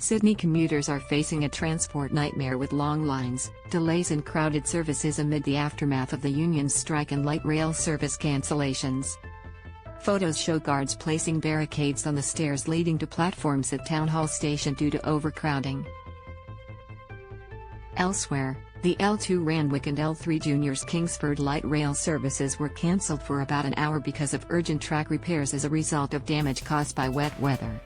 Sydney commuters are facing a transport nightmare with long lines, delays and crowded services amid the aftermath of the union's strike and light rail service cancellations. Photos show guards placing barricades on the stairs leading to platforms at Town Hall Station due to overcrowding. Elsewhere, the L2 Randwick and L3 Juniors Kingsford light rail services were cancelled for about an hour because of urgent track repairs as a result of damage caused by wet weather.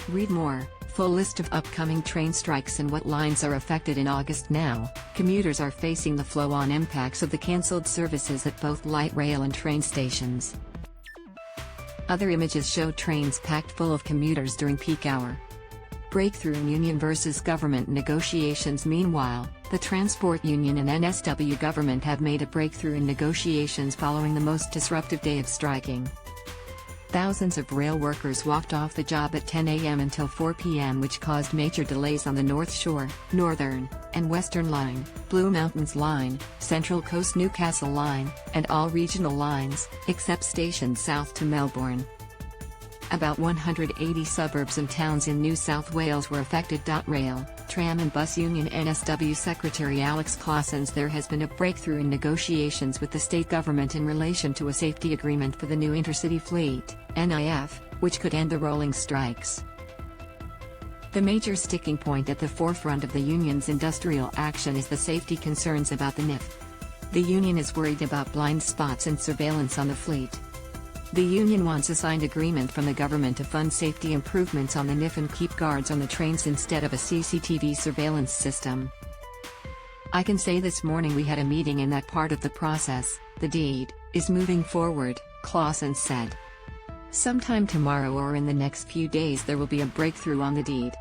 Read more. Full list of upcoming train strikes and what lines are affected in August. Now, commuters are facing the flow-on impacts of the cancelled services at both light rail and train stations. Other images show trains packed full of commuters during peak hour. Breakthrough in union versus government negotiations. Meanwhile, the transport union and NSW government have made a breakthrough in negotiations following the most disruptive day of striking. Thousands of rail workers walked off the job at 10 a.m. until 4 p.m., which caused major delays on the North Shore, Northern, and Western Line, Blue Mountains Line, Central Coast Newcastle Line, and all regional lines, except stations south to Melbourne. About 180 suburbs and towns in New South Wales were affected. Rail, Tram and Bus Union NSW Secretary Alex Claussens. There has been a breakthrough in negotiations with the state government in relation to a safety agreement for the new intercity fleet, NIF, which could end the rolling strikes. The major sticking point at the forefront of the union's industrial action is the safety concerns about the NIF. The union is worried about blind spots and surveillance on the fleet. The union wants a signed agreement from the government to fund safety improvements on the NIF and keep guards on the trains instead of a CCTV surveillance system. I can say this morning we had a meeting in that part of the process. The deed is moving forward, Claussens said. Sometime tomorrow or in the next few days there will be a breakthrough on the deed.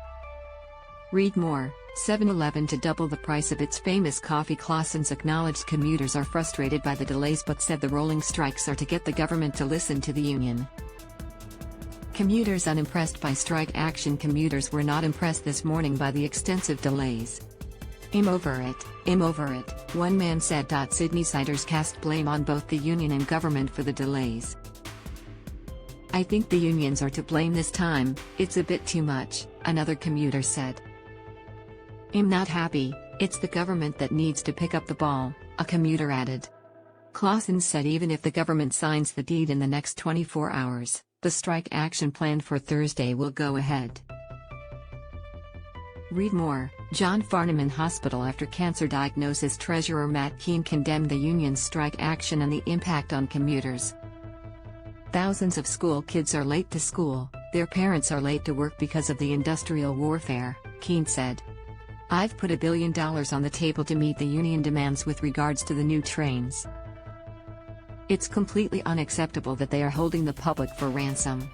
Read more. 7-Eleven to double the price of its famous coffee. Claussens acknowledged commuters are frustrated by the delays but said the rolling strikes are to get the government to listen to the union. Commuters unimpressed by strike action. Commuters were not impressed this morning by the extensive delays. I'm over it, one man said. Sydneysiders cast blame on both the union and government for the delays. I think the unions are to blame this time, it's a bit too much, another commuter said. I'm not happy, it's the government that needs to pick up the ball, a commuter added. Claussens said even if the government signs the deed in the next 24 hours, the strike action planned for Thursday will go ahead. Read more. John Farnham in hospital after cancer diagnosis. Treasurer Matt Keane condemned the union's strike action and the impact on commuters. Thousands of school kids are late to school, their parents are late to work because of the industrial warfare, Keane said. I've put $1 billion on the table to meet the union demands with regards to the new trains. It's completely unacceptable that they are holding the public for ransom.